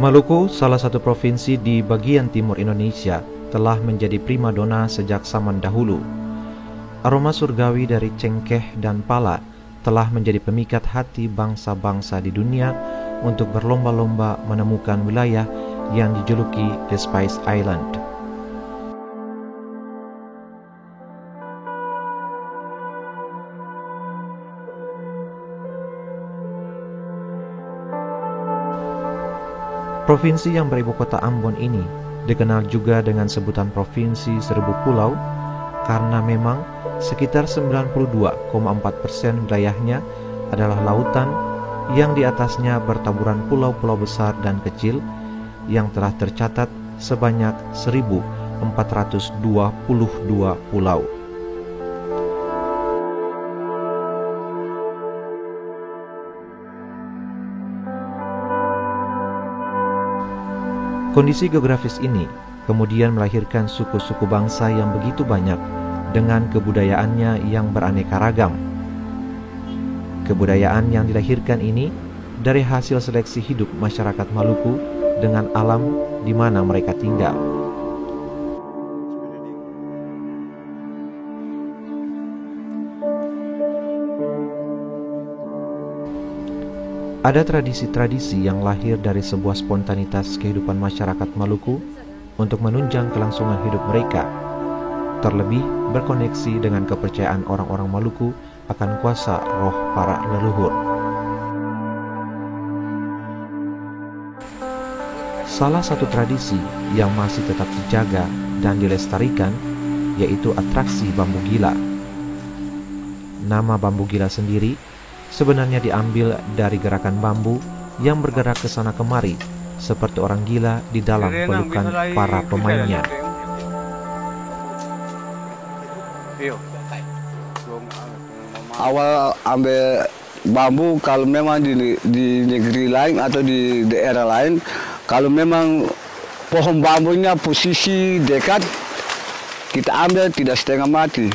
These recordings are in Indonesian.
Maluku, salah satu provinsi di bagian timur Indonesia, telah menjadi primadona sejak zaman dahulu. Aroma surgawi dari cengkeh dan pala telah menjadi pemikat hati bangsa-bangsa di dunia untuk berlomba-lomba menemukan wilayah yang dijuluki The Spice Island. Provinsi yang beribu kota Ambon ini dikenal juga dengan sebutan Provinsi Seribu Pulau karena memang sekitar 92,4% wilayahnya adalah lautan yang di atasnya bertaburan pulau-pulau besar dan kecil yang telah tercatat sebanyak 1.422 pulau. Kondisi geografis ini kemudian melahirkan suku-suku bangsa yang begitu banyak dengan kebudayaannya yang beraneka ragam. Kebudayaan yang dilahirkan ini dari hasil seleksi hidup masyarakat Maluku dengan alam di mana mereka tinggal. Ada tradisi-tradisi yang lahir dari sebuah spontanitas kehidupan masyarakat Maluku untuk menunjang kelangsungan hidup mereka, terlebih berkoneksi dengan kepercayaan orang-orang Maluku akan kuasa roh para leluhur. Salah satu tradisi yang masih tetap dijaga dan dilestarikan yaitu atraksi bambu gila. Nama bambu gila sendiri sebenarnya diambil dari gerakan bambu yang bergerak ke sana kemari seperti orang gila di dalam pelukan para pemainnya. Awal ambil bambu kalau memang di negeri lain atau di daerah lain, kalau memang pohon bambunya posisi dekat, kita ambil tidak setengah mati.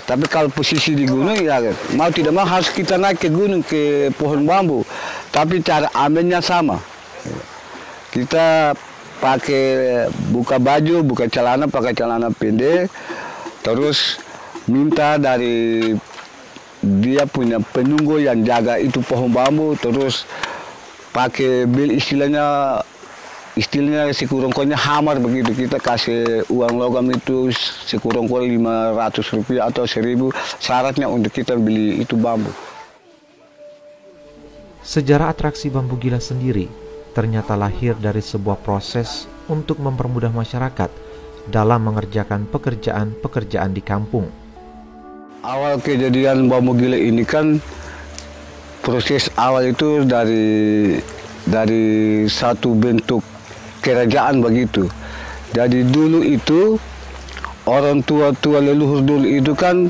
Tapi kalau posisi di gunung, ya mau tidak mau harus kita naik ke gunung, ke pohon bambu. Tapi cara ambilnya sama. Kita pakai buka baju, buka celana, pakai celana pendek. Terus minta dari dia punya penunggu yang jaga itu pohon bambu. Terus pakai bil istilahnya sekurang-kurangnya hamar begitu, kita kasih uang logam itu sekurang-kurangnya Rp500 atau 1.000, syaratnya untuk kita beli itu bambu. Sejarah atraksi bambu gila sendiri ternyata lahir dari sebuah proses untuk mempermudah masyarakat dalam mengerjakan pekerjaan-pekerjaan di kampung. Awal kejadian bambu gila ini kan proses awal itu dari satu bentuk kerajaan begitu. Jadi dulu itu orang tua-tua leluhur dulu itu kan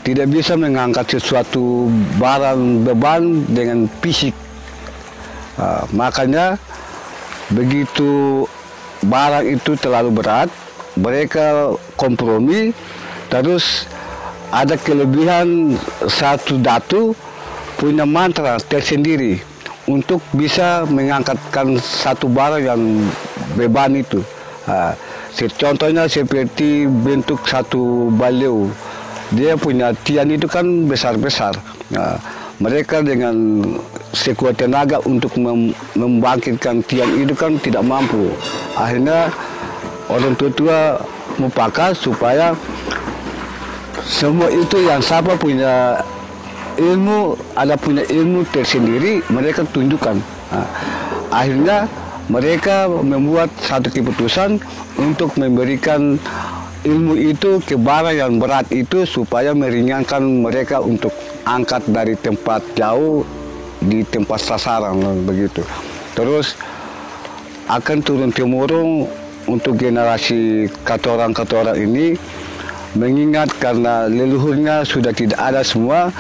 tidak bisa mengangkat sesuatu barang beban dengan fisik. Makanya begitu barang itu terlalu berat, mereka kompromi. Terus ada kelebihan satu datu punya mantra tersendiri untuk bisa mengangkatkan satu barang yang beban itu. Contohnya seperti bentuk satu baliau. Dia punya tiang itu kan besar-besar. Mereka dengan sekuat tenaga untuk membangkitkan tiang itu kan tidak mampu. Akhirnya orang tua-tua mufakat supaya semua itu yang siapa punya ilmu, ada punya ilmu tersendiri, mereka tunjukkan. Akhirnya mereka membuat satu keputusan untuk memberikan ilmu itu ke barang yang berat itu supaya meringankan mereka untuk angkat dari tempat jauh di tempat sasaran begitu. Terus akan turun-temurun untuk generasi katoran-katoran ini, mengingat karena leluhurnya sudah tidak ada semua,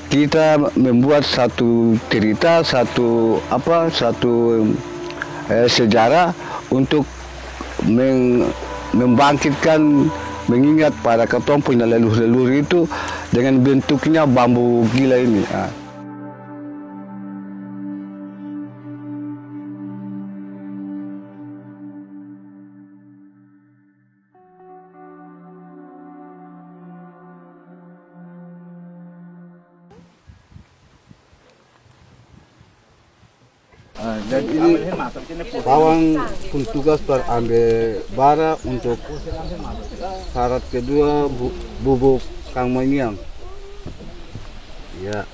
kita membuat satu cerita, satu sejarah untuk membangkitkan, mengingat pada ketong punya leluhur-leluhur itu dengan bentuknya bambu gila ini. dan ini bawang pun tugas berambil bara untuk syarat kedua bubuk Kang Manyang. Ya.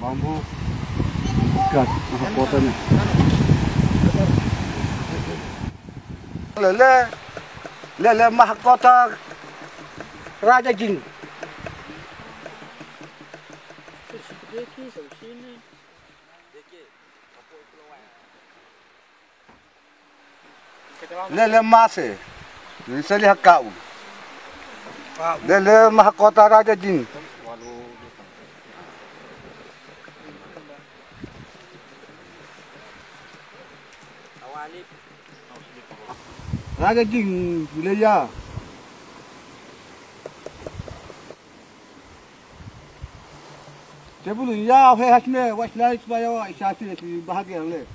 Bambu ikat mahkotanya. Lele mahkota Raja Jin. Lele mase. Ini lihat kau. Lele mahkota Raja Jin. Raja Jin wilayah. Sebelum ya, hasme wasna supaya isyati bahagia le.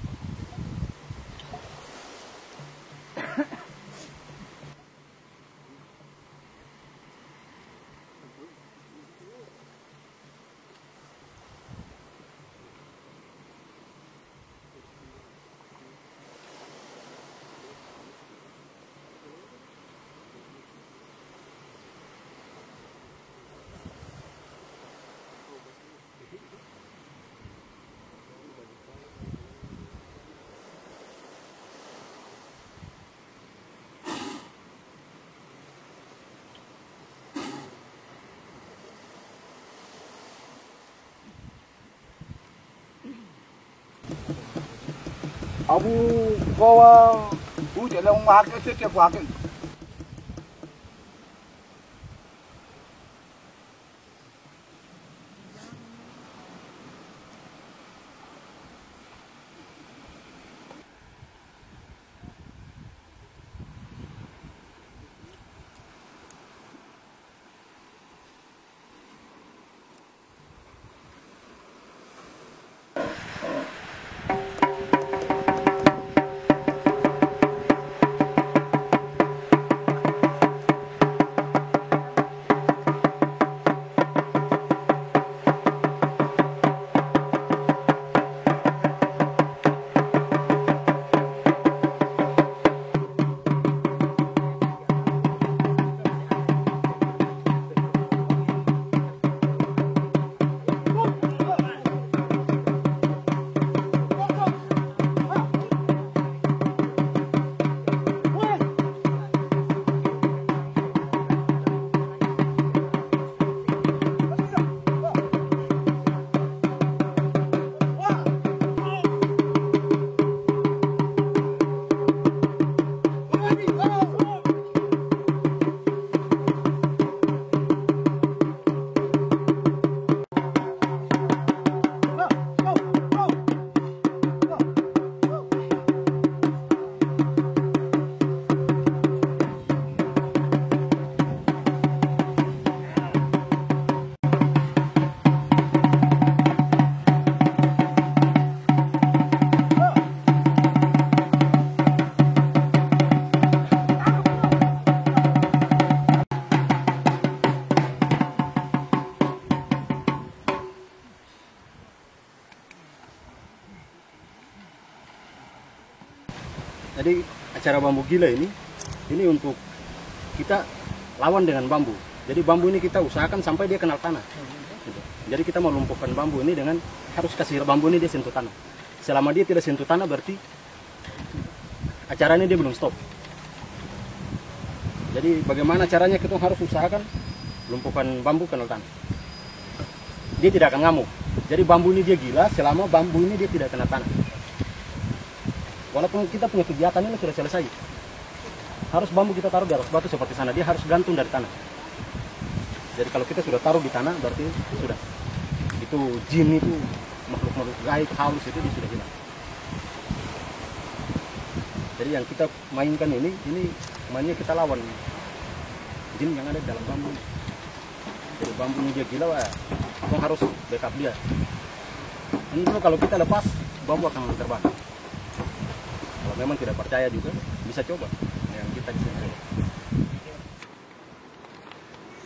Abu kawa udah lang mahal setiap wakil. Jadi acara bambu gila ini untuk kita lawan dengan bambu. Jadi bambu ini kita usahakan sampai dia kenal tanah. Gitu. Jadi kita mau lumpuhkan bambu ini dengan harus kasih bambu ini dia sentuh tanah. Selama dia tidak sentuh tanah berarti acara ini dia belum stop. Jadi bagaimana caranya kita harus usahakan lumpuhkan bambu kenal tanah. Dia tidak akan ngamuk. Jadi bambu ini dia gila selama bambu ini dia tidak kena tanah. Walaupun kita punya kegiatan ini sudah selesai, harus bambu kita taruh di atas batu seperti sana, dia harus gantung dari tanah. Jadi kalau kita sudah taruh di tanah, berarti sudah. Itu jin itu, makhluk-makhluk gaib, halus itu dia sudah hilang. Jadi yang kita mainkan ini mainnya kita lawan jin yang ada di dalam bambu. Jadi bambunya dia gila, wah, kita harus backup dia. Ini dulu kalau kita lepas, bambu akan terbang. Kalau memang tidak percaya juga, bisa coba yang kita di sini.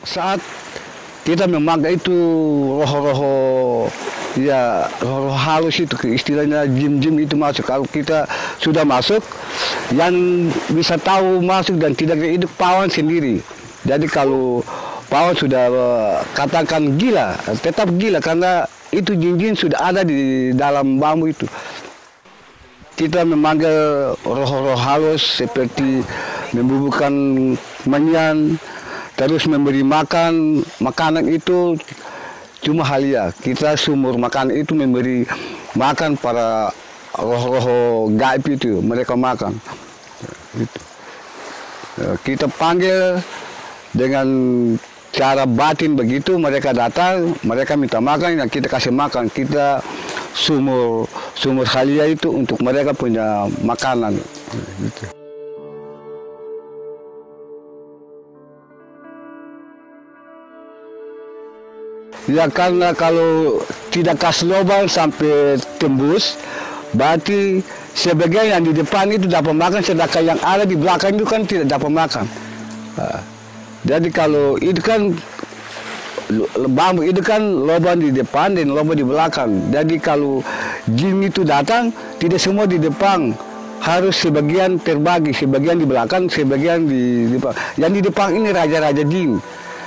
Saat kita memakai itu roh-roh halus itu, istilahnya jin-jin itu masuk. Kalau kita sudah masuk, yang bisa tahu masuk dan tidak itu pawang sendiri. Jadi kalau pawang sudah katakan gila, tetap gila karena itu jin-jin sudah ada di dalam bambu itu. Kita memanggil roh-roh halus seperti membubuhkan menyan, terus memberi makanan itu cuma halia. Kita sumur makan itu memberi makan para roh-roh gaib itu, mereka makan. Kita panggil dengan cara batin begitu, mereka datang, mereka minta makan, yang kita kasih makan. Kita sumur halia itu untuk mereka punya makanan. Gitu. Ya karena kalau tidak kasih lubang sampai tembus, berarti sebagian yang di depan itu dapat makan, sedangkan yang ada di belakang itu kan tidak dapat makan. Jadi kalau itu kan bambu itu kan lubang di depan dan lubang di belakang. Jadi kalau jin itu datang, tidak semua di depan, harus sebagian terbagi, sebagian di belakang, sebagian di depan. Yang di depan ini raja-raja jin.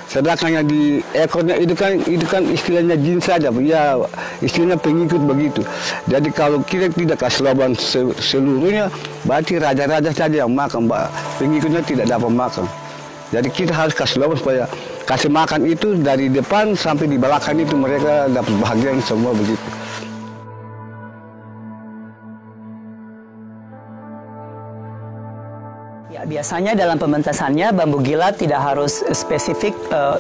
Sedangkan yang di ekornya itu kan istilahnya jin saja, ya istilahnya pengikut begitu. Jadi kalau kita tidak kasih lubang seluruhnya, berarti raja-raja saja yang makan, pengikutnya tidak dapat makan. Jadi kita harus kasih lubang supaya kasih makan itu dari depan sampai di belakang itu mereka dapat bahagian semua begitu. Ya, biasanya dalam pementasannya bambu gila tidak harus spesifik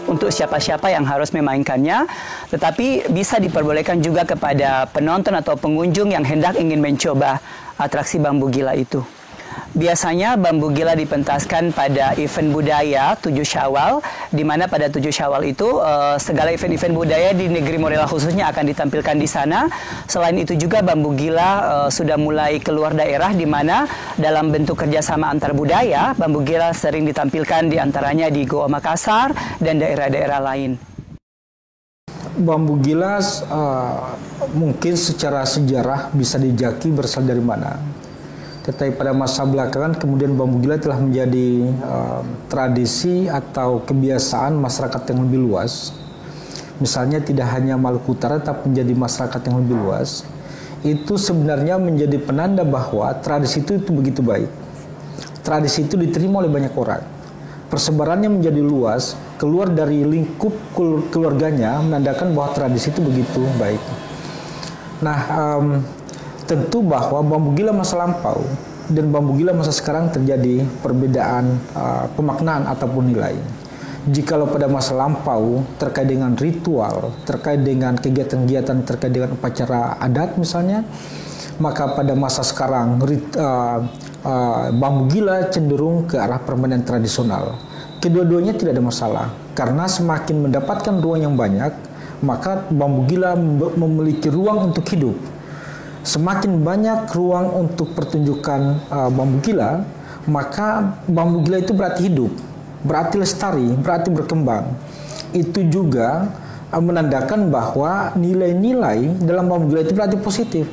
untuk siapa-siapa yang harus memainkannya, tetapi bisa diperbolehkan juga kepada penonton atau pengunjung yang hendak ingin mencoba atraksi bambu gila itu. Biasanya bambu gila dipentaskan pada event budaya 7 Syawal, di mana pada 7 Syawal itu segala event-event budaya di negeri Morella khususnya akan ditampilkan di sana. Selain itu juga bambu gila sudah mulai keluar daerah, di mana dalam bentuk kerjasama antar budaya, bambu gila sering ditampilkan di antaranya di Goa Makassar dan daerah-daerah lain. Bambu gila mungkin secara sejarah bisa dijaki berasal dari mana. Tetapi pada masa belakangan kemudian bambu gila telah menjadi tradisi atau kebiasaan masyarakat yang lebih luas. Misalnya tidak hanya Maluku Utara tapi menjadi masyarakat yang lebih luas. Itu sebenarnya menjadi penanda bahwa tradisi itu begitu baik. Tradisi itu diterima oleh banyak orang. Persebarannya menjadi luas, keluar dari lingkup keluarganya menandakan bahwa tradisi itu begitu baik. Nah, tentu bahwa bambu gila masa lampau dan bambu gila masa sekarang terjadi perbedaan pemaknaan ataupun nilai. Jikalau pada masa lampau terkait dengan ritual, terkait dengan kegiatan-kegiatan terkait dengan upacara adat misalnya, maka pada masa sekarang bambu gila cenderung ke arah permainan tradisional. Kedua-duanya tidak ada masalah, karena semakin mendapatkan ruang yang banyak, maka bambu gila memiliki ruang untuk hidup. Semakin banyak ruang untuk pertunjukan bambu gila, maka bambu gila itu berarti hidup, berarti lestari, berarti berkembang. Itu juga menandakan bahwa nilai-nilai dalam bambu gila itu berarti positif.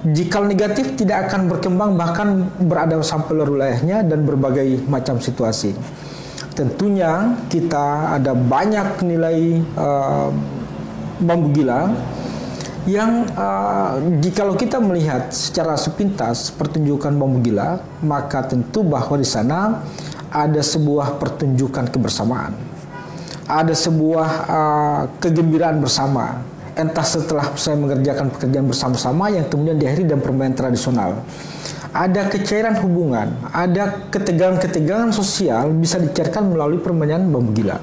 Jika negatif tidak akan berkembang, bahkan berada sampai luar wilayahnya dan berbagai macam situasi. Tentunya kita ada banyak nilai bambu gila yang jikalau kita melihat secara sepintas pertunjukan bambu gila, maka tentu bahwa di sana ada sebuah pertunjukan kebersamaan, ada sebuah kegembiraan bersama, entah setelah saya mengerjakan pekerjaan bersama-sama yang kemudian diakhiri dengan permainan tradisional. Ada kecairan hubungan, ada ketegangan-ketegangan sosial bisa dicairkan melalui permainan bambu gila.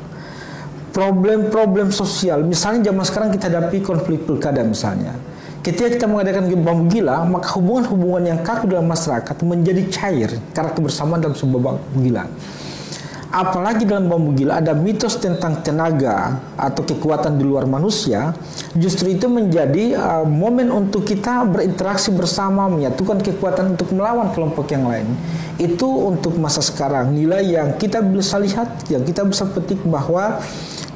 Problem-problem sosial, misalnya zaman sekarang kita hadapi konflik pilkada misalnya. Ketika kita mengadakan bambu gila, maka hubungan-hubungan yang kaku dalam masyarakat menjadi cair karena kebersamaan dalam sebuah bambu gila. apalagi dalam bambu gila ada mitos tentang tenaga atau kekuatan di luar manusia, justru itu menjadi momen untuk kita berinteraksi bersama, menyatukan kekuatan untuk melawan kelompok yang lain. Itu untuk masa sekarang, nilai yang kita bisa lihat, yang kita bisa petik bahwa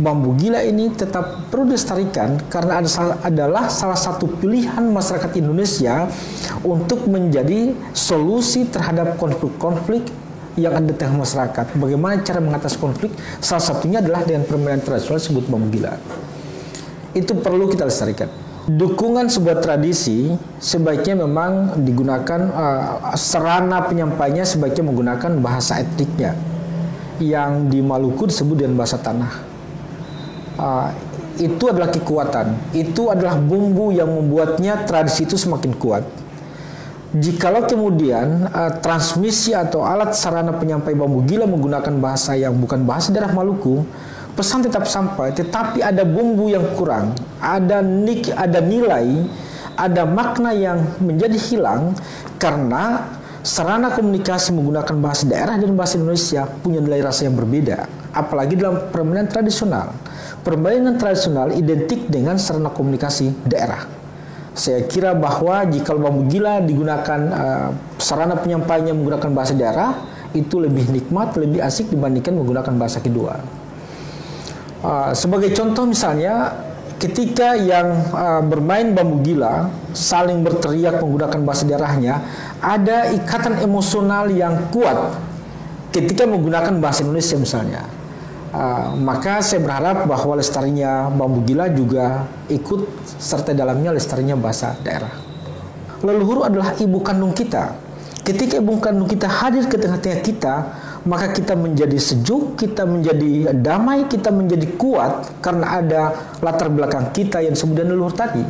bambu gila ini tetap perlu dilestarikan karena adalah salah satu pilihan masyarakat Indonesia untuk menjadi solusi terhadap konflik-konflik yang ada di tengah masyarakat. Bagaimana cara mengatasi konflik? Salah satunya adalah dengan permainan tradisional disebut bambu gila. Itu perlu kita lestarikan. Dukungan sebuah tradisi sebaiknya memang digunakan sarana penyampainya sebaiknya menggunakan bahasa etniknya. Yang di Maluku disebut dengan bahasa tanah. Itu adalah kekuatan. Itu adalah bumbu yang membuatnya tradisi itu semakin kuat. Jikalau kemudian transmisi atau alat sarana penyampai bambu gila menggunakan bahasa yang bukan bahasa daerah Maluku, pesan tetap sampai, tetapi ada bumbu yang kurang, ada nilai, ada makna yang menjadi hilang karena sarana komunikasi menggunakan bahasa daerah dan bahasa Indonesia punya nilai rasa yang berbeda. Apalagi dalam permainan tradisional. Permainan tradisional identik dengan sarana komunikasi daerah. Saya kira bahwa jika bambu gila digunakan sarana penyampaiannya menggunakan bahasa daerah, itu lebih nikmat, lebih asik dibandingkan menggunakan bahasa kedua. Sebagai contoh misalnya, ketika yang bermain bambu gila saling berteriak menggunakan bahasa daerahnya, ada ikatan emosional yang kuat ketika menggunakan bahasa Indonesia misalnya. Maka saya berharap bahwa lestarinya bambu gila juga ikut serta dalamnya lestarinya bahasa daerah. Leluhur adalah ibu kandung kita. Ketika ibu kandung kita hadir ke tengah-tengah kita, maka kita menjadi sejuk, kita menjadi damai, kita menjadi kuat karena ada latar belakang kita yang disebut dengan leluhur tadi.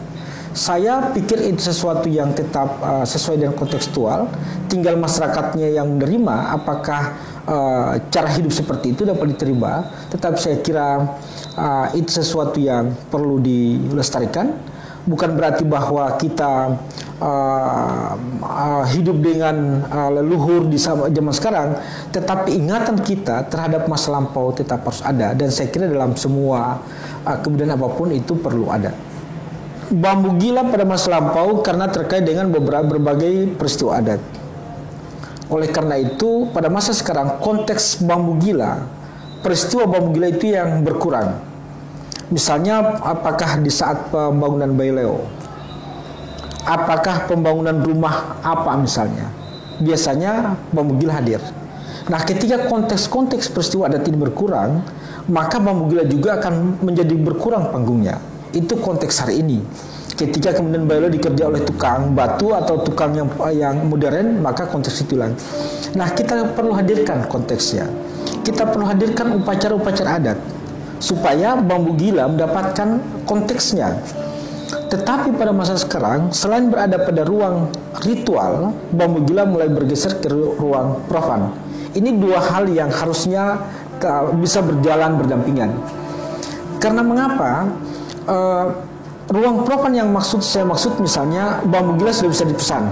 Saya pikir itu sesuatu yang tetap sesuai dengan kontekstual. Tinggal masyarakatnya yang menerima apakah cara hidup seperti itu dapat diterima. Tetapi saya kira itu sesuatu yang perlu dilestarikan. Bukan berarti bahwa kita hidup dengan leluhur di zaman sekarang, tetapi ingatan kita terhadap masa lampau tetap harus ada. Dan saya kira dalam semua kemudian apapun itu perlu ada. Bambu gila pada masa lampau karena terkait dengan berbagai peristiwa adat. Oleh karena itu, pada masa sekarang konteks bambu gila, peristiwa bambu gila itu yang berkurang. Misalnya, apakah di saat pembangunan Baileo, apakah pembangunan rumah apa misalnya, biasanya bambu gila hadir. Nah, ketika konteks-konteks peristiwa adat ini berkurang, maka bambu gila juga akan menjadi berkurang panggungnya. Itu konteks hari ini. Ketika kemudian Baileo dikerja oleh tukang batu atau tukang yang modern, maka konteks itu hilang. Nah, kita perlu hadirkan konteksnya. Kita perlu hadirkan upacara-upacara adat supaya bambu gila mendapatkan konteksnya. Tetapi pada masa sekarang, selain berada pada ruang ritual, bambu gila mulai bergeser ke ruang profan. Ini dua hal yang harusnya bisa berjalan berdampingan. Karena mengapa? Ruang profan yang saya maksud misalnya bambu gila sudah bisa dipesan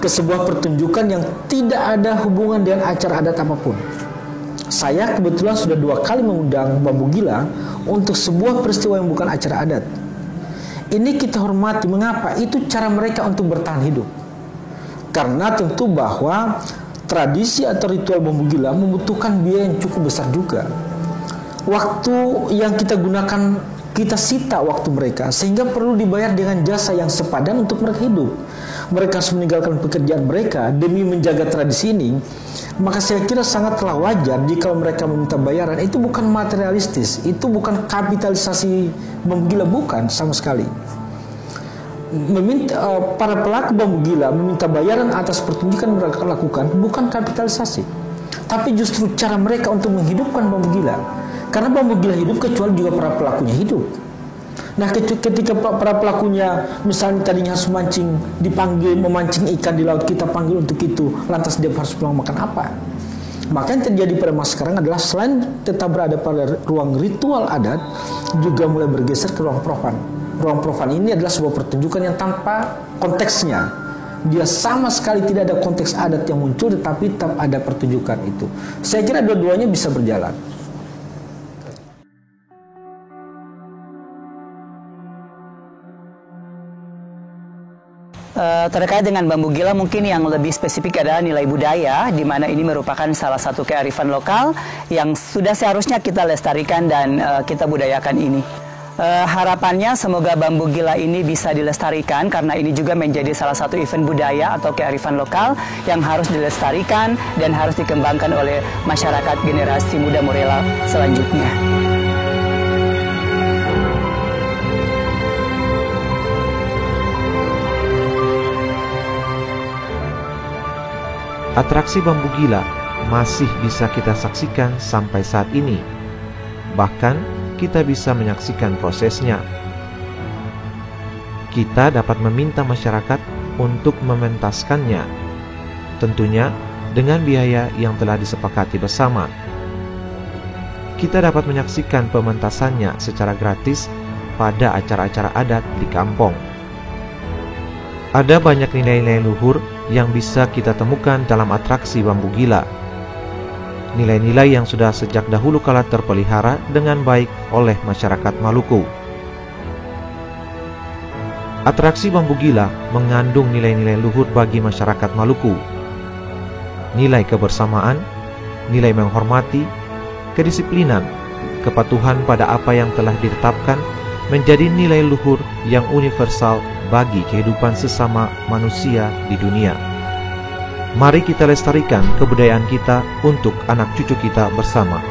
ke sebuah pertunjukan yang tidak ada hubungan dengan acara adat apapun. Saya kebetulan sudah 2 kali mengundang bambu gila untuk sebuah peristiwa yang bukan acara adat. Ini kita hormati. Mengapa? Itu cara mereka untuk bertahan hidup. Karena tentu bahwa tradisi atau ritual bambu gila membutuhkan biaya yang cukup besar juga. Waktu yang kita gunakan, kita sita waktu mereka, sehingga perlu dibayar dengan jasa yang sepadan untuk mereka hidup. Mereka harus meninggalkan pekerjaan mereka demi menjaga tradisi ini. Maka saya kira sangatlah wajar jika mereka meminta bayaran. Itu bukan materialistis, itu bukan kapitalisasi bambu gila, bukan sama sekali. Para pelaku bambu gila meminta bayaran atas pertunjukan yang mereka lakukan bukan kapitalisasi, tapi justru cara mereka untuk menghidupkan bambu gila. Karena bambu gila hidup kecuali juga para pelakunya hidup. Nah, ketika para pelakunya misalnya tadinya harus dipanggil memancing ikan di laut, kita panggil untuk itu, lantas dia harus pulang makan apa? Maka yang terjadi pada masa sekarang adalah selain tetap berada pada ruang ritual adat, juga mulai bergeser ke ruang profan. Ruang profan ini adalah sebuah pertunjukan yang tanpa konteksnya, dia sama sekali tidak ada konteks adat yang muncul, tetapi tetap ada pertunjukan itu. Saya kira dua-duanya bisa berjalan. Terkait dengan bambu gila, mungkin yang lebih spesifik adalah nilai budaya, di mana ini merupakan salah satu kearifan lokal yang sudah seharusnya kita lestarikan dan kita budayakan ini. Harapannya semoga bambu gila ini bisa dilestarikan, karena ini juga menjadi salah satu event budaya atau kearifan lokal yang harus dilestarikan dan harus dikembangkan oleh masyarakat generasi muda Morella selanjutnya. Atraksi bambu gila masih bisa kita saksikan sampai saat ini. Bahkan kita bisa menyaksikan prosesnya. Kita dapat meminta masyarakat untuk mementaskannya, tentunya dengan biaya yang telah disepakati bersama. Kita dapat menyaksikan pementasannya secara gratis pada acara-acara adat di kampung. Ada banyak nilai-nilai luhur yang bisa kita temukan dalam atraksi bambu gila. Nilai-nilai yang sudah sejak dahulu kala terpelihara dengan baik oleh masyarakat Maluku. Atraksi bambu gila mengandung nilai-nilai luhur bagi masyarakat Maluku. Nilai kebersamaan, nilai menghormati, kedisiplinan, kepatuhan pada apa yang telah ditetapkan menjadi nilai luhur yang universal bagi kehidupan sesama manusia di dunia. Mari kita lestarikan kebudayaan kita untuk anak cucu kita bersama.